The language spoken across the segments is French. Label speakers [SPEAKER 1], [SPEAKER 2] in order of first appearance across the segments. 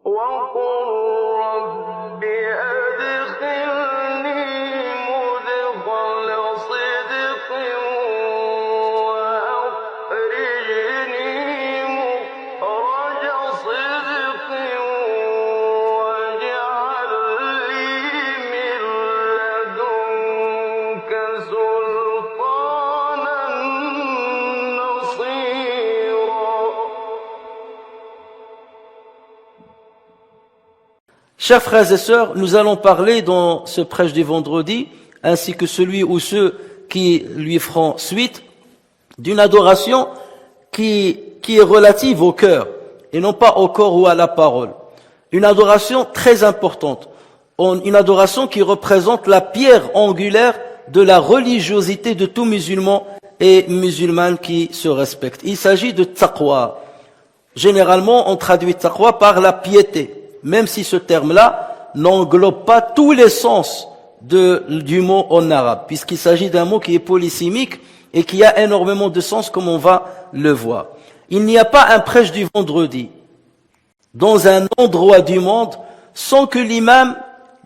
[SPEAKER 1] وقل رب أدخلني مدخل صدق وأخرجني مخرج صدق واجعل لي من لدنك سلطانا نصيرا.
[SPEAKER 2] Chers frères et sœurs, nous allons parler dans ce prêche du vendredi, ainsi que celui ou ceux qui lui feront suite, d'une adoration qui est relative au cœur, et non pas au corps ou à la parole. Une adoration très importante, une adoration qui représente la pierre angulaire de la religiosité de tout musulman et musulmane qui se respecte. Il s'agit de taqwa. Généralement, on traduit taqwa par la piété, même si ce terme-là n'englobe pas tous les sens du mot en arabe, puisqu'il s'agit d'un mot qui est polysémique et qui a énormément de sens, comme on va le voir. Il n'y a pas un prêche du vendredi dans un endroit du monde sans que l'imam,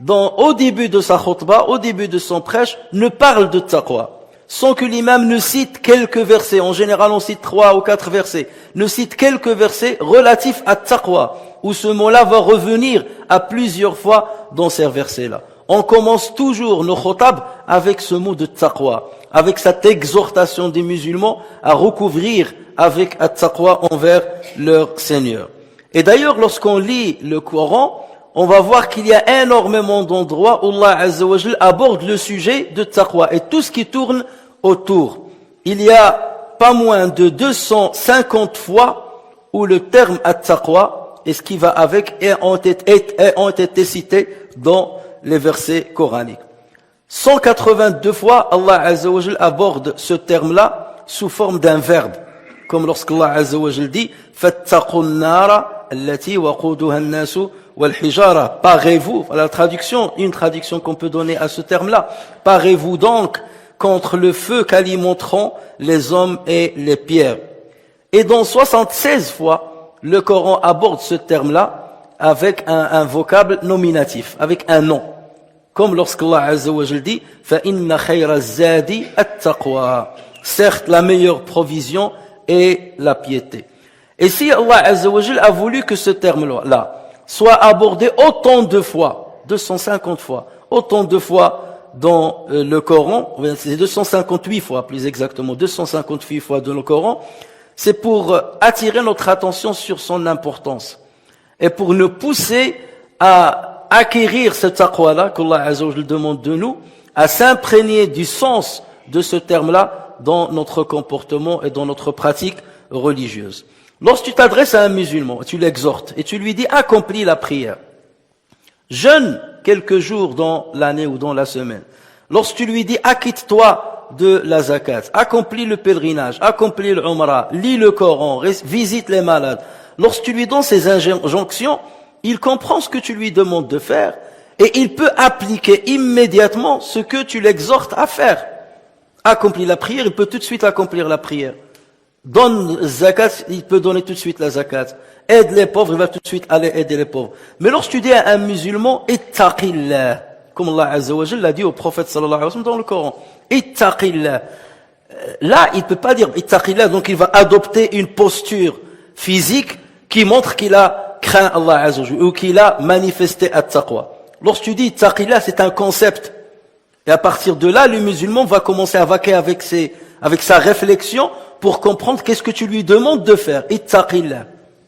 [SPEAKER 2] au début de sa khutbah, au début de son prêche, ne parle de taqwa, sans que l'imam ne cite quelques versets. En général, on cite 3 ou 4 versets. Ne cite quelques versets relatifs à taqwa, où ce mot-là va revenir à plusieurs fois dans ces versets-là. On commence toujours nos khutab avec ce mot de taqwa, avec cette exhortation des musulmans à recouvrir avec at-taqwa envers leur Seigneur. Et d'ailleurs, lorsqu'on lit le Coran, on va voir qu'il y a énormément d'endroits où Allah Azza wa Jal aborde le sujet de taqwa et tout ce qui tourne autour. Il y a pas moins de 250 fois où le terme at-taqwa et ce qui va avec ont été cités dans les versets coraniques. 182 fois, Allah Azza wa Jal aborde ce terme-là sous forme d'un verbe, comme lorsqu'Allah Azza wa Jal dit « Fattaqun nara allati waquduha an-nasu wal-hijara » Parez-vous, la traduction, une traduction qu'on peut donner à ce terme-là, parez-vous donc contre le feu qu'alimenteront les hommes et les pierres. Et dans 76 fois, le Coran aborde ce terme-là avec un vocable nominatif, avec un nom. Comme lorsqu'Allah Azza wa Jal dit « فَإِنَّ خَيْرَ الزَّادِ التَّقْوَى » Certes, la meilleure provision est la piété. Et si Allah Azza wa Jal a voulu que ce terme-là soit abordé autant de fois, 250 fois, autant de fois dans le Coran, c'est 258 fois plus exactement, 258 fois dans le Coran, c'est pour attirer notre attention sur son importance et pour nous pousser à acquérir ce taqwa-là qu'Allah Azza wa Jal demande de nous, à s'imprégner du sens de ce terme-là dans notre comportement et dans notre pratique religieuse. Lorsque tu t'adresses à un musulman, tu l'exhortes et tu lui dis accomplis la prière, jeûne quelques jours dans l'année ou dans la semaine. Lorsque tu lui dis acquitte-toi de la zakat, accomplis le pèlerinage, accomplis le umrah, lis le Coran, visite les malades. Lorsque tu lui donnes ces injonctions, il comprend ce que tu lui demandes de faire et il peut appliquer immédiatement ce que tu l'exhortes à faire. Accomplis la prière, il peut tout de suite accomplir la prière. Donne zakat, il peut donner tout de suite la zakat. Aide les pauvres, il va tout de suite aller aider les pauvres. Mais lorsque tu dis à un musulman, ittaqillah, comme Allah Azza wa Jal l'a dit au prophète sallallahu alayhi wa sallam dans le Coran, ittaqillah. Là, il peut pas dire ittaqillah, donc il va adopter une posture physique qui montre qu'il a craint Allah Azza wa Jal ou qu'il a manifesté at-taqwa. Lorsque tu dis ittaqillah, c'est un concept. Et à partir de là, le musulman va commencer à vaquer avec sa réflexion pour comprendre qu'est-ce que tu lui demandes de faire. Ittaqillah.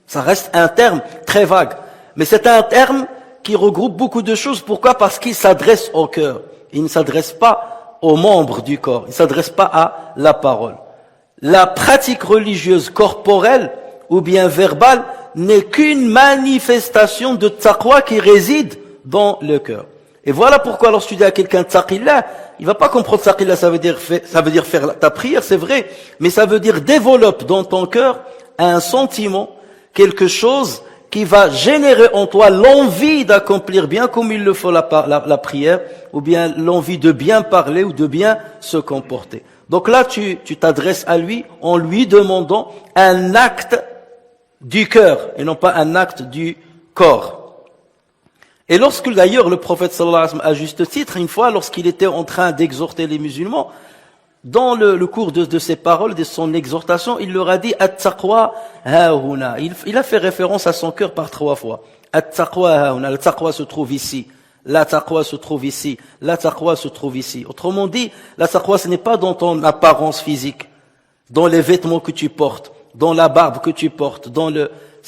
[SPEAKER 2] Ça reste un terme très vague. Mais c'est un terme qui regroupe beaucoup de choses. Pourquoi? Parce qu'il s'adresse au cœur. Il ne s'adresse pas aux membres du corps. Il ne s'adresse pas à la parole. La pratique religieuse corporelle ou bien verbale n'est qu'une manifestation de taqwa qui réside dans le cœur. Et voilà pourquoi lorsque tu dis à quelqu'un taqillah, il va pas comprendre taqillah, ça veut dire faire ta prière, c'est vrai, mais ça veut dire développe dans ton cœur un sentiment, quelque chose qui va générer en toi l'envie d'accomplir bien comme il le faut la prière, ou bien l'envie de bien parler ou de bien se comporter. Donc là, tu t'adresses à lui en lui demandant un acte du cœur et non pas un acte du corps. Et lorsque d'ailleurs le prophète sallallahu alayhi wa sallam, à juste titre, une fois, lorsqu'il était en train d'exhorter les musulmans, dans le cours de ses paroles, de son exhortation, il leur a dit At-taqwa haouna. Il a fait référence à son cœur par 3 fois. At-taqwa haouna. La taqwa se trouve ici. La taqwa se trouve ici. La taqwa se trouve ici. Autrement dit, la taqwa, ce n'est pas dans ton apparence physique, dans les vêtements que tu portes, dans la barbe que tu portes,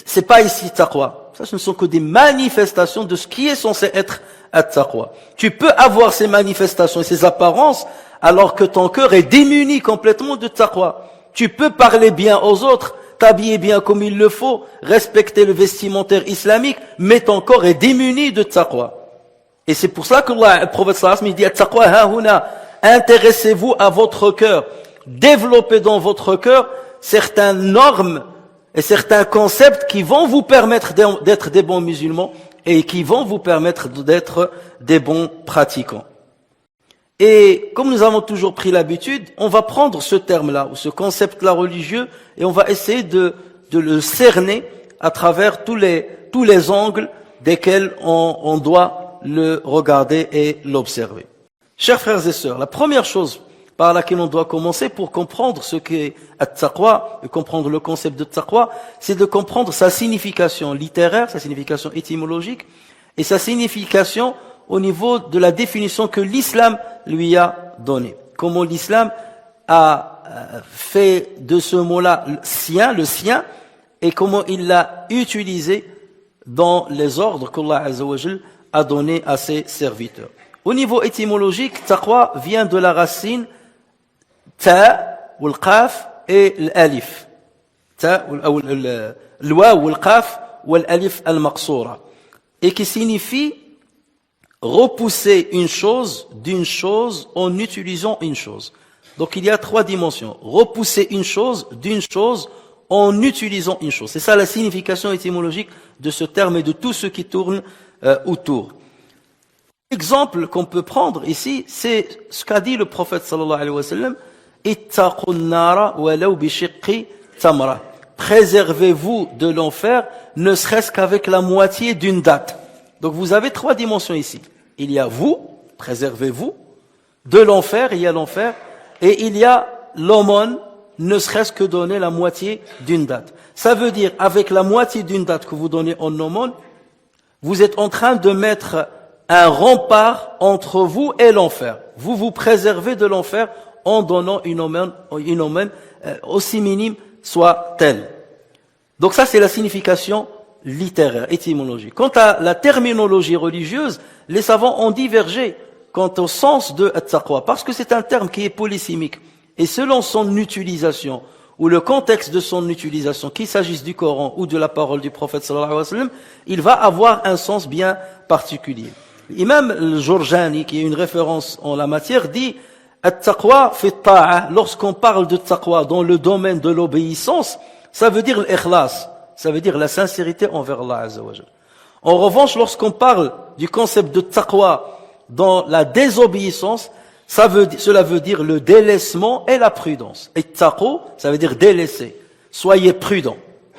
[SPEAKER 2] c'est pas ici taqwa. Ça, ce ne sont que des manifestations de ce qui est censé être at-taqwa. Tu peux avoir ces manifestations et ces apparences alors que ton cœur est démuni complètement de taqwa. Tu peux parler bien aux autres, t'habiller bien comme il le faut, respecter le vestimentaire islamique, mais ton corps est démuni de taqwa. Et c'est pour ça que le prophète sallallahu alayhi wa sallam dit at-taqwa hahuna. Intéressez-vous à votre cœur. Développez dans votre cœur certaines normes et certains concepts qui vont vous permettre d'être des bons musulmans et qui vont vous permettre d'être des bons pratiquants. Et comme nous avons toujours pris l'habitude, on va prendre ce terme-là, ou ce concept-là religieux, et on va essayer de le cerner à travers tous les angles desquels on doit le regarder et l'observer. Chers frères et sœurs, la première chose par laquelle on doit commencer pour comprendre ce qu'est at-taqwa, et comprendre le concept de taqwa, c'est de comprendre sa signification littéraire, sa signification étymologique, et sa signification au niveau de la définition que l'islam lui a donnée. Comment l'islam a fait de ce mot-là le sien, et comment il l'a utilisé dans les ordres qu'Allah Azza wa Jal a donnés à ses serviteurs. Au niveau étymologique, taqwa vient de la racine ta, ou le qaf et l'alif. Ta, ou le waw, ou le qaf, ou l'alif al-maqsoura. Et qui signifie repousser une chose d'une chose en utilisant une chose. Donc il y a 3 dimensions. Repousser une chose d'une chose en utilisant une chose. C'est ça la signification étymologique de ce terme et de tout ce qui tourne autour. L'exemple qu'on peut prendre ici, c'est ce qu'a dit le prophète sallallahu alayhi wa sallam, ittaqun nara walaw bi shiqqi tamra. Préservez-vous de l'enfer, ne serait-ce qu'avec la moitié d'une date. Donc vous avez 3 dimensions ici. Il y a vous, préservez-vous, de l'enfer, il y a l'enfer, et il y a l'aumône, ne serait-ce que donner la moitié d'une date. Ça veut dire, avec la moitié d'une date que vous donnez en aumône, vous êtes en train de mettre un rempart entre vous et l'enfer. Vous vous préservez de l'enfer en donnant une aumône aussi minime soit-elle. Donc ça, c'est la signification littéraire, étymologique. Quant à la terminologie religieuse, les savants ont divergé quant au sens de at-taqwa, parce que c'est un terme qui est polysémique. Et selon son utilisation, ou le contexte de son utilisation, qu'il s'agisse du Coran ou de la parole du prophète sallallahu alayhi wa sallam, il va avoir un sens bien particulier. L'imam al-Jurjani, qui est une référence en la matière, dit at-taqwa fi ta'a. Lorsqu'on parle de taqwa dans le domaine de l'obéissance, ça veut dire l'ikhlas, ça veut dire la sincérité envers Allah Azza wa Jal. En revanche, lorsqu'on parle du concept de taqwa dans la désobéissance, cela veut dire le délaissement et la prudence. Et taqo, ça veut dire délaisser. Soyez prudents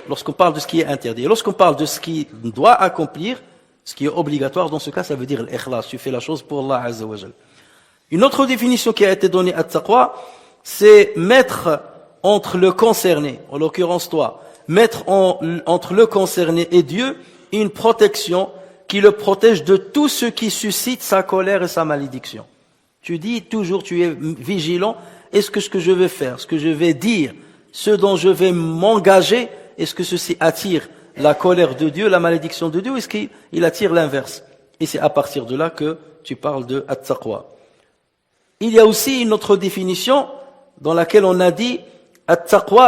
[SPEAKER 2] lorsqu'on parle de ce qui est interdit. Et lorsqu'on parle de ce qui doit accomplir, ce qui est obligatoire, dans ce cas, ça veut dire l'ikhlas. Tu fais la chose pour Allah Azza wa Jal. Une autre définition qui a été donnée à taqwa, c'est mettre entre le concerné, en l'occurrence toi, mettre entre le concerné et Dieu une protection qui le protège de tout ce qui suscite sa colère et sa malédiction. Tu dis toujours, tu es vigilant, est-ce que ce que je vais faire, ce que je vais dire, ce dont je vais m'engager, est-ce que ceci attire la colère de Dieu, la malédiction de Dieu, ou est-ce qu'il attire l'inverse? Et c'est à partir de là que tu parles de at-taqwa. Il y a aussi une autre définition dans laquelle on a dit at-taqwa,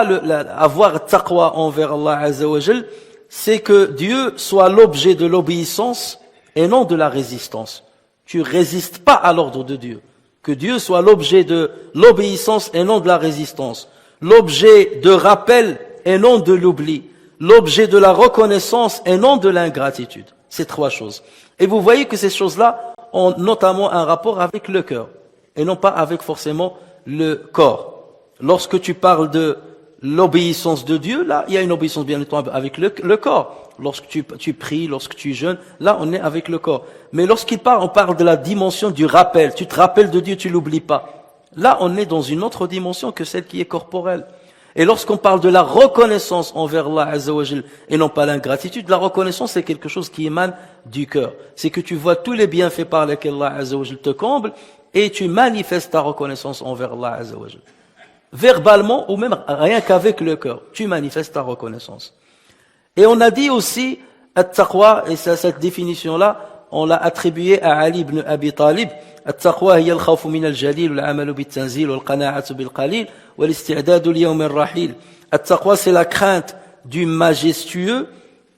[SPEAKER 2] avoir taqwa envers Allah Azza wa Jal, c'est que Dieu soit l'objet de l'obéissance et non de la résistance. Tu résistes pas à l'ordre de Dieu. Que Dieu soit l'objet de l'obéissance et non de la résistance. L'objet de rappel et non de l'oubli. L'objet de la reconnaissance et non de l'ingratitude. Ces 3 choses. Et vous voyez que ces choses-là ont notamment un rapport avec le cœur et non pas avec forcément le corps. Lorsque tu parles de l'obéissance de Dieu, là, il y a une obéissance bien entendu avec le corps. Lorsque tu pries, lorsque tu jeûnes, là, on est avec le corps. Mais lorsqu'il parle, on parle de la dimension du rappel. Tu te rappelles de Dieu, tu l'oublies pas. Là, on est dans une autre dimension que celle qui est corporelle. Et lorsqu'on parle de la reconnaissance envers Allah Azza wa Jal et non pas l'ingratitude, la reconnaissance c'est quelque chose qui émane du cœur. C'est que tu vois tous les bienfaits par lesquels Allah Azza wa Jal te comble et tu manifestes ta reconnaissance envers Allah Azza wa Jal. Verbalement ou même rien qu'avec le cœur, tu manifestes ta reconnaissance. Et on a dit aussi, at-taqwa, et cette définition-là, on l'a attribuée à Ali ibn Abi Talib. التقوى هي الخوف من الجليل والعمل بالتنزيل والقناعة بالقليل والاستعداد ليوم الرحيل. التقوى c'est la crainte du majestueux,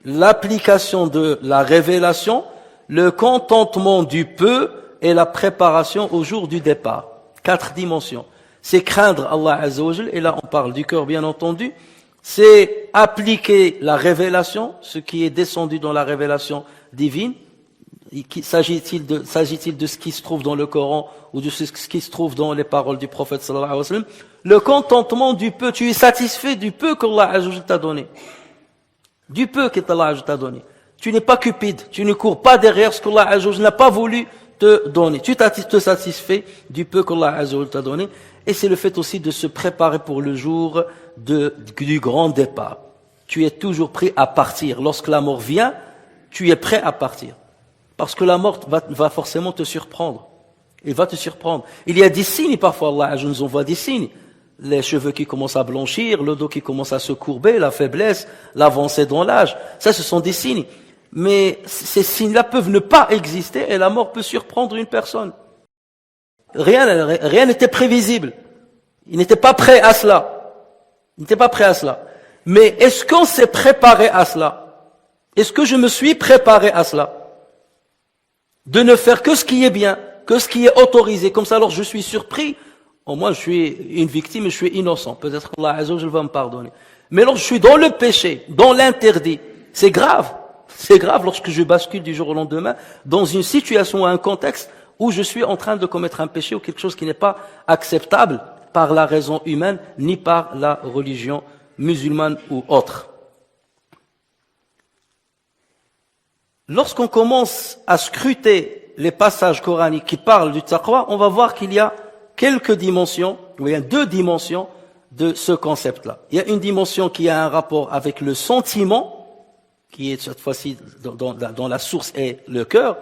[SPEAKER 2] l'application de la révélation, le contentement du peu et la préparation au jour du départ. 4 dimensions. C'est craindre Allah Azza wa Jal, et là on parle du cœur bien entendu. C'est appliquer la révélation, ce qui est descendu dans la révélation divine. S'agit-il de ce qui se trouve dans le Coran ou de ce qui se trouve dans les paroles du prophète sallallahu alayhi wa sallam? Le contentement du peu, tu es satisfait du peu qu'Allah Azza wa Jal t'a donné. Du peu qu'Allah Azza wa Jal t'a donné. Tu n'es pas cupide, tu ne cours pas derrière ce qu'Allah Azza wa Jal n'a pas voulu te donner. Tu te satisfais du peu qu'Allah Azza wa Jal t'a donné. Et c'est le fait aussi de se préparer pour le jour du grand départ. Tu es toujours prêt à partir. Lorsque la mort vient, tu es prêt à partir. Parce que la mort va forcément te surprendre. Il va te surprendre. Il y a des signes, parfois Allah nous envoie des signes. Les cheveux qui commencent à blanchir, le dos qui commence à se courber, la faiblesse, l'avancée dans l'âge. Ça, ce sont des signes. Mais ces signes-là peuvent ne pas exister et la mort peut surprendre une personne. Rien n'était prévisible. Il n'était pas prêt à cela. Il n'était pas prêt à cela. Mais est-ce qu'on s'est préparé à cela? Est-ce que je me suis préparé à cela? De ne faire que ce qui est bien, que ce qui est autorisé. Comme ça, alors je suis surpris. Au moins, je suis une victime et je suis innocent. Peut-être qu'Allah Azza wa Jal va me pardonner. Mais lorsque je suis dans le péché, dans l'interdit, c'est grave. C'est grave lorsque je bascule du jour au lendemain dans une situation ou un contexte où je suis en train de commettre un péché ou quelque chose qui n'est pas acceptable par la raison humaine, ni par la religion musulmane ou autre. Lorsqu'on commence à scruter les passages coraniques qui parlent du taqwa, on va voir qu'il y a quelques dimensions, il y a 2 dimensions de ce concept-là. Il y a une dimension qui a un rapport avec le sentiment, qui est cette fois-ci dans la source et le cœur,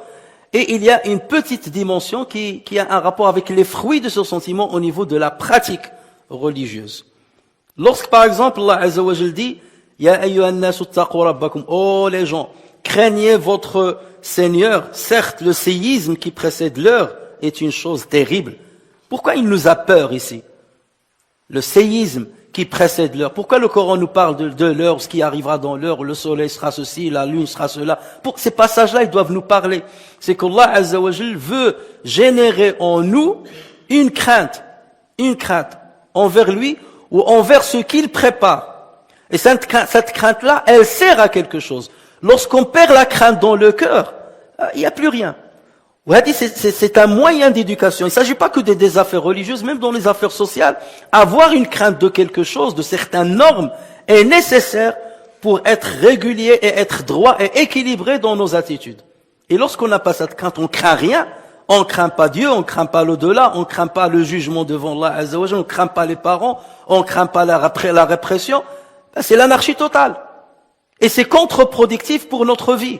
[SPEAKER 2] et il y a une petite dimension qui a un rapport avec les fruits de ce sentiment au niveau de la pratique religieuse. Lorsque par exemple Allah Azza wa Jal dit « Ya ayyuhan nasu ttaqu rabbakum » Oh les gens, craignez votre Seigneur. Certes, le séisme qui précède l'heure est une chose terrible. Pourquoi il nous a peur ici? Le séisme qui précède l'heure. Pourquoi le Coran nous parle de l'heure, ce qui arrivera dans l'heure, le soleil sera ceci, la lune sera cela? Pour ces passages-là, ils doivent nous parler. C'est qu'Allah Azza wa Jal veut générer en nous une crainte envers lui ou envers ce qu'il prépare. Et cette crainte-là, elle sert à quelque chose. Lorsqu'on perd la crainte dans le cœur, il n'y a plus rien. C'est un moyen d'éducation. Il ne s'agit pas que des affaires religieuses, même dans les affaires sociales. Avoir une crainte de quelque chose, de certaines normes, est nécessaire pour être régulier et être droit et équilibré dans nos attitudes. Et lorsqu'on n'a pas cette crainte, on craint rien. On craint pas Dieu, on craint pas l'au-delà, on craint pas le jugement devant Allah Azza wa Jalla, on craint pas les parents, on craint pas la répression. C'est l'anarchie totale. Et c'est contre-productif pour notre vie.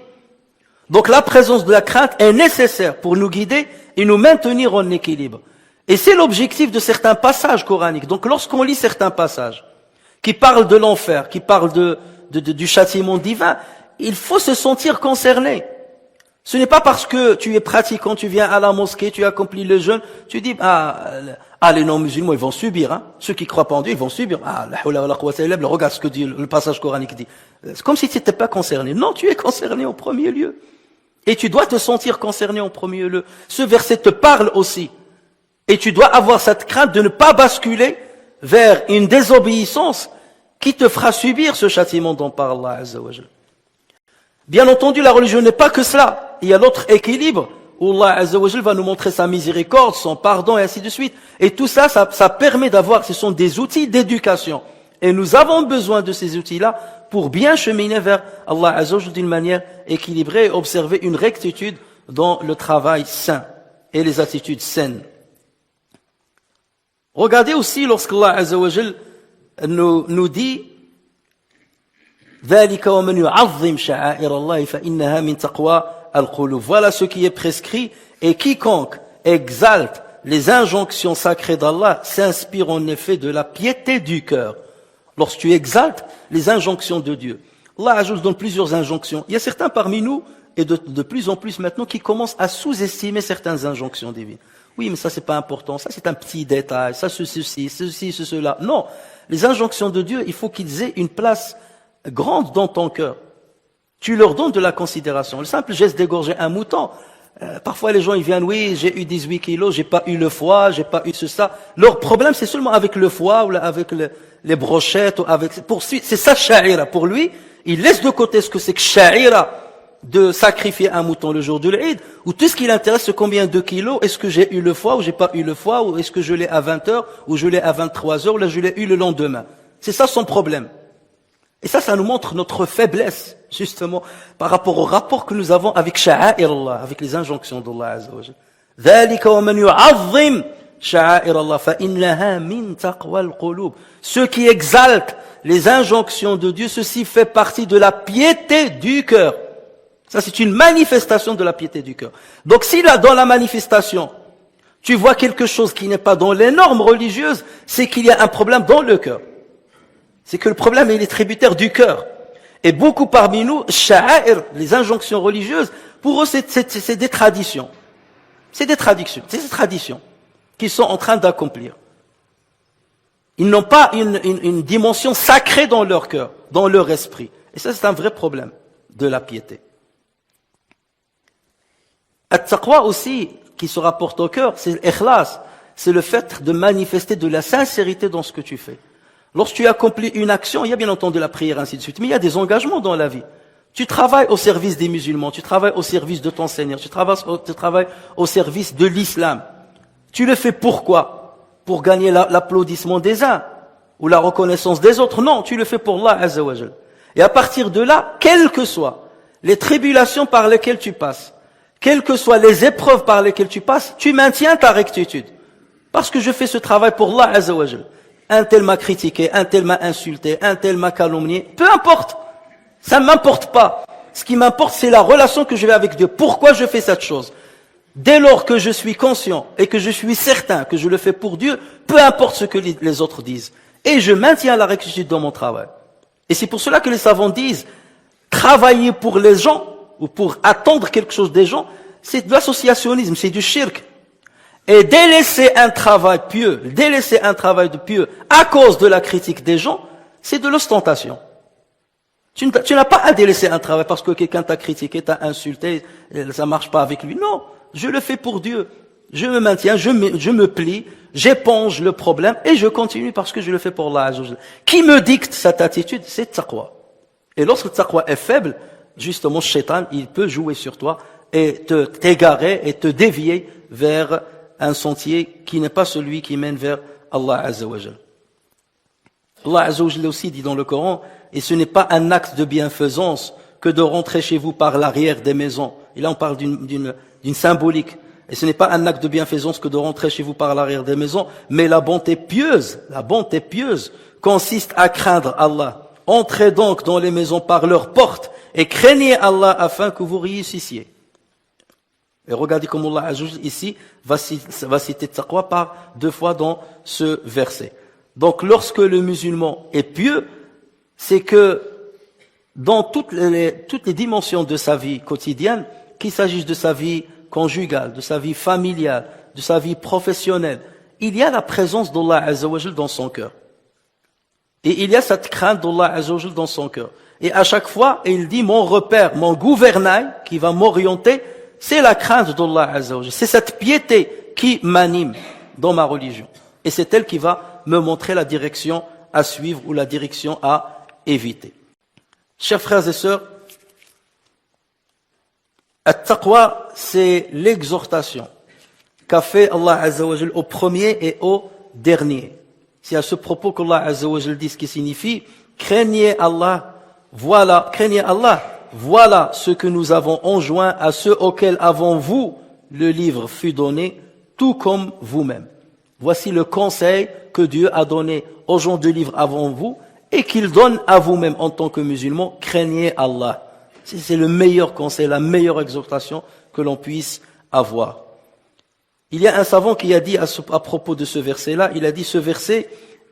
[SPEAKER 2] Donc la présence de la crainte est nécessaire pour nous guider et nous maintenir en équilibre. Et c'est l'objectif de certains passages coraniques. Donc lorsqu'on lit certains passages qui parlent de l'enfer, qui parlent du châtiment divin, il faut se sentir concerné. Ce n'est pas parce que tu es pratiquant, tu viens à la mosquée, tu accomplis le jeûne, tu dis les non-musulmans ils vont subir, hein. Ceux qui croient pas en Dieu ils vont subir. La hawla wa la quwwata illa billah, regarde ce que dit le passage coranique dit. C'est comme si tu n'étais pas concerné. Non, tu es concerné en premier lieu. Et tu dois te sentir concerné en premier lieu. Ce verset te parle aussi. Et tu dois avoir cette crainte de ne pas basculer vers une désobéissance qui te fera subir ce châtiment dont parle Allah Azza wa Jalla. Bien entendu, la religion n'est pas que cela. Il y a l'autre équilibre où Allah Azza wa Jalla va nous montrer sa miséricorde, son pardon et ainsi de suite. Et tout ça, ça permet d'avoir, ce sont des outils d'éducation. Et nous avons besoin de ces outils-là pour bien cheminer vers Allah Azza wa Jalla d'une manière équilibrée et observer une rectitude dans le travail sain et les attitudes saines. Regardez aussi lorsqu'Allah Azza wa Jalla nous dit ذلك ومن يعظم شعائر الله فإنها من تقوى القلوب. Voilà ce qui est prescrit, et quiconque exalte les injonctions sacrées d'Allah s'inspire en effet de la piété du cœur. Lorsque tu exaltes les injonctions de Dieu, Allah Azza wa Jalla donne plusieurs injonctions. Il y a certains parmi nous, et de plus en plus maintenant, qui commencent à sous-estimer certaines injonctions divines. Oui, mais ça c'est pas important, ça c'est un petit détail, ça ceci, cela. Non, les injonctions de Dieu, il faut qu'ils aient une place grande dans ton cœur. Tu leur donnes de la considération. Le simple geste d'égorger un mouton, parfois les gens ils viennent, oui, j'ai eu 18 kilos, j'ai pas eu le foie, j'ai pas eu ça. Leur problème c'est seulement avec le foie ou avec les brochettes ou avec, c'est ça sha'ira. Pour lui, il laisse de côté ce que c'est que sha'ira de sacrifier un mouton le jour de l'Eid, ou tout ce qui l'intéresse c'est combien de kilos, est-ce que j'ai eu le foie ou j'ai pas eu le foie, ou est-ce que je l'ai à 20h ou je l'ai à 23h ou là je l'ai eu le lendemain. C'est ça son problème. Et ça nous montre notre faiblesse, justement, par rapport au rapport que nous avons avec sha'a'ir Allah, avec les injonctions d'Allah Azza wa Jalla. ذَلِكَ وَمَنْ يُعَظِّمْ شَعَائِرَ اللَّهِ فَإِنَّهَا مِنْ تَقْوَى الْقُلُوبِ. Ceux qui exaltent les injonctions de Dieu, ceci fait partie de la piété du cœur. Ça, c'est une manifestation de la piété du cœur. Donc, si là, dans la manifestation, tu vois quelque chose qui n'est pas dans les normes religieuses, c'est qu'il y a un problème dans le cœur. C'est que le problème, il est tributaire du cœur. Et beaucoup parmi nous, sha'air, les injonctions religieuses, pour eux, c'est des traditions. C'est des traditions qu'ils sont en train d'accomplir. Ils n'ont pas une dimension sacrée dans leur cœur, dans leur esprit. Et ça, c'est un vrai problème de la piété. At-taqwa aussi, qui se rapporte au cœur, c'est l'ikhlas. C'est le fait de manifester de la sincérité dans ce que tu fais. Lorsque tu accomplis une action, il y a bien entendu la prière, ainsi de suite, mais il y a des engagements dans la vie. Tu travailles au service des musulmans, tu travailles au service de ton Seigneur, tu travailles au service de l'islam. Tu le fais pourquoi? Pour gagner l'applaudissement des uns ou la reconnaissance des autres? Non, tu le fais pour Allah Azza wa Jal. Et à partir de là, quelles que soient les tribulations par lesquelles tu passes, quelles que soient les épreuves par lesquelles tu passes, tu maintiens ta rectitude. Parce que je fais ce travail pour Allah Azza wa Jal. Un tel m'a critiqué, un tel m'a insulté, un tel m'a calomnié. Peu importe. Ça ne m'importe pas. Ce qui m'importe, c'est la relation que je vais avec Dieu. Pourquoi je fais cette chose? Dès lors que je suis conscient et que je suis certain que je le fais pour Dieu, peu importe ce que les autres disent. Et je maintiens la rectitude dans mon travail. Et c'est pour cela que les savants disent, travailler pour les gens, ou pour attendre quelque chose des gens, c'est de l'associationnisme, c'est du shirk. Et délaisser un travail pieux, délaisser un travail de pieux à cause de la critique des gens, c'est de l'ostentation. Tu n'as pas à délaisser un travail parce que quelqu'un t'a critiqué, t'a insulté, ça marche pas avec lui. Non, je le fais pour Dieu. Je me maintiens, je me plie, j'éponge le problème et je continue parce que je le fais pour Allah. Qui me dicte cette attitude? C'est taqwa. Et lorsque le taqwa est faible, justement, shaitan, il peut jouer sur toi et t'égarer et te dévier vers un sentier qui n'est pas celui qui mène vers Allah Azza wa Jal. Allah Azza wa Jal aussi dit dans le Coran, et ce n'est pas un acte de bienfaisance que de rentrer chez vous par l'arrière des maisons. Et là on parle d'une symbolique. Et ce n'est pas un acte de bienfaisance que de rentrer chez vous par l'arrière des maisons, mais la bonté pieuse consiste à craindre Allah. Entrez donc dans les maisons par leurs portes et craignez Allah afin que vous réussissiez. Et regardez comment Allah ici va citer taqwa par 2 fois dans ce verset. Donc lorsque le musulman est pieux, c'est que dans toutes les dimensions de sa vie quotidienne, qu'il s'agisse de sa vie conjugale, de sa vie familiale, de sa vie professionnelle, il y a la présence d'Allah Azza wa Jal dans son cœur. Et il y a cette crainte d'Allah Azza wa Jal dans son cœur. Et à chaque fois, il dit, mon repère, mon gouvernail qui va m'orienter, c'est la crainte d'Allah Azza wa Jal. C'est cette piété qui m'anime dans ma religion. Et c'est elle qui va me montrer la direction à suivre ou la direction à éviter. Chers frères et sœurs, At-Taqwa, c'est l'exhortation qu'a fait Allah Azza wa Jal au premier et au dernier. C'est à ce propos qu'Allah Azza wa Jal dit ce qui signifie craignez Allah, voilà ce que nous avons enjoint à ceux auxquels avant vous le livre fut donné, tout comme vous-même. Voici le conseil que Dieu a donné aux gens du livre avant vous et qu'il donne à vous-même en tant que musulmans, craignez Allah. C'est le meilleur conseil, la meilleure exhortation que l'on puisse avoir. Il y a un savant qui a dit à propos de ce verset-là, il a dit ce verset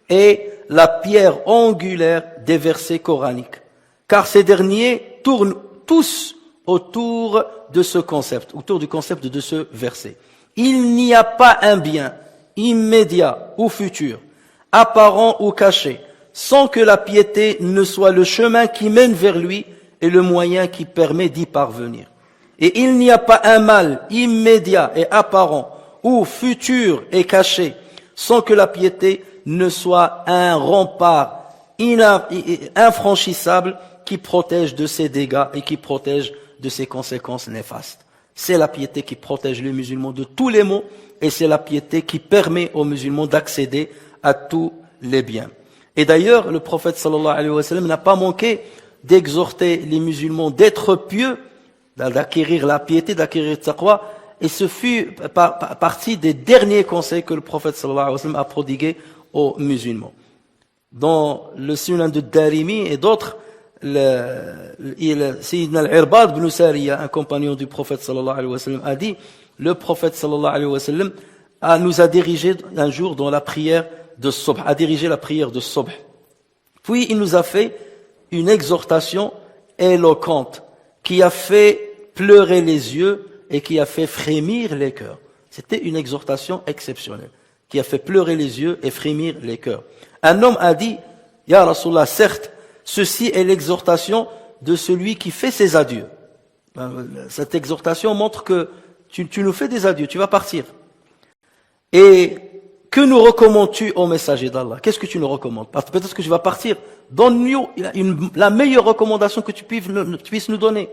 [SPEAKER 2] est la pierre angulaire des versets coraniques. Car ces derniers tournent tous autour de ce concept, autour du concept de ce verset. Il n'y a pas un bien immédiat ou futur, apparent ou caché, sans que la piété ne soit le chemin qui mène vers lui et le moyen qui permet d'y parvenir. Et il n'y a pas un mal immédiat et apparent ou futur et caché, sans que la piété ne soit un rempart infranchissable qui protège de ses dégâts et qui protège de ses conséquences néfastes. C'est la piété qui protège les musulmans de tous les maux et c'est la piété qui permet aux musulmans d'accéder à tous les biens. Et d'ailleurs, le prophète sallallahu alayhi wa sallam n'a pas manqué d'exhorter les musulmans d'être pieux, d'acquérir la piété, d'acquérir le taqwa, et ce fut partie des derniers conseils que le prophète sallallahu alayhi wa sallam a prodigués aux musulmans. Dans le Sunan de Darimi et d'autres, Sayyidina al-Irbad ibn Sariya, un compagnon du prophète sallallahu alayhi wa sallam, a dit, le prophète sallallahu alayhi wa sallam nous a dirigé un jour dans la prière de Subh, a dirigé la prière de Subh. Puis il nous a fait une exhortation éloquente qui a fait pleurer les yeux et qui a fait frémir les cœurs. C'était une exhortation exceptionnelle qui a fait pleurer les yeux et frémir les cœurs. Un homme a dit, Ya Rasulallah, certes, ceci est l'exhortation de celui qui fait ses adieux. Cette exhortation montre que tu nous fais des adieux, tu vas partir. Et que nous recommandes-tu au messager d'Allah? Qu'est-ce que tu nous recommandes? Parce que peut-être que tu vas partir. Donne-nous la meilleure recommandation que tu puisses nous donner.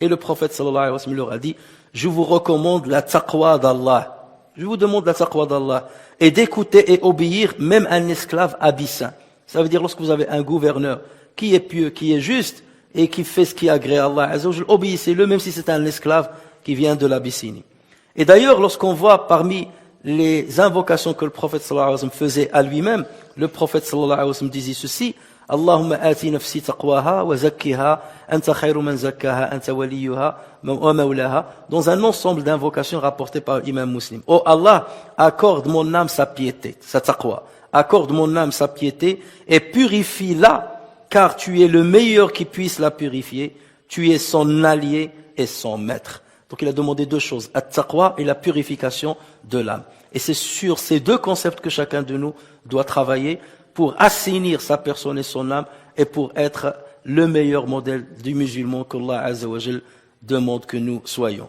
[SPEAKER 2] Et le prophète sallallahu alayhi wa sallam leur a dit, je vous recommande la taqwa d'Allah. Je vous demande la taqwa d'Allah. Et d'écouter et obéir même un esclave abyssin. Ça veut dire lorsque vous avez un gouverneur qui est pieux, qui est juste et qui fait ce qui agrée à Allah Azza wa Jalla, obéissez-le même si c'est un esclave qui vient de l'Abyssinie. Et d'ailleurs, lorsqu'on voit parmi les invocations que le prophète sallallahu alayhi wa sallam faisait à lui-même, le prophète sallallahu alayhi wa sallam disait ceci, Allahumma ati nafsi taqwaha wa zakkiha, anta khayru man zakkaha, anta waliyuha wa mawlaha, dans un ensemble d'invocations rapportées par l'imam Muslim. Oh Allah, accorde mon âme sa piété, sa taqwa, accorde mon âme sa piété et purifie-la, car tu es le meilleur qui puisse la purifier, tu es son allié et son maître. Donc il a demandé deux choses, at-taqwa et la purification de l'âme. Et c'est sur ces deux concepts que chacun de nous doit travailler pour assainir sa personne et son âme et pour être le meilleur modèle du musulman qu'Allah Azza wa Jal demande que nous soyons.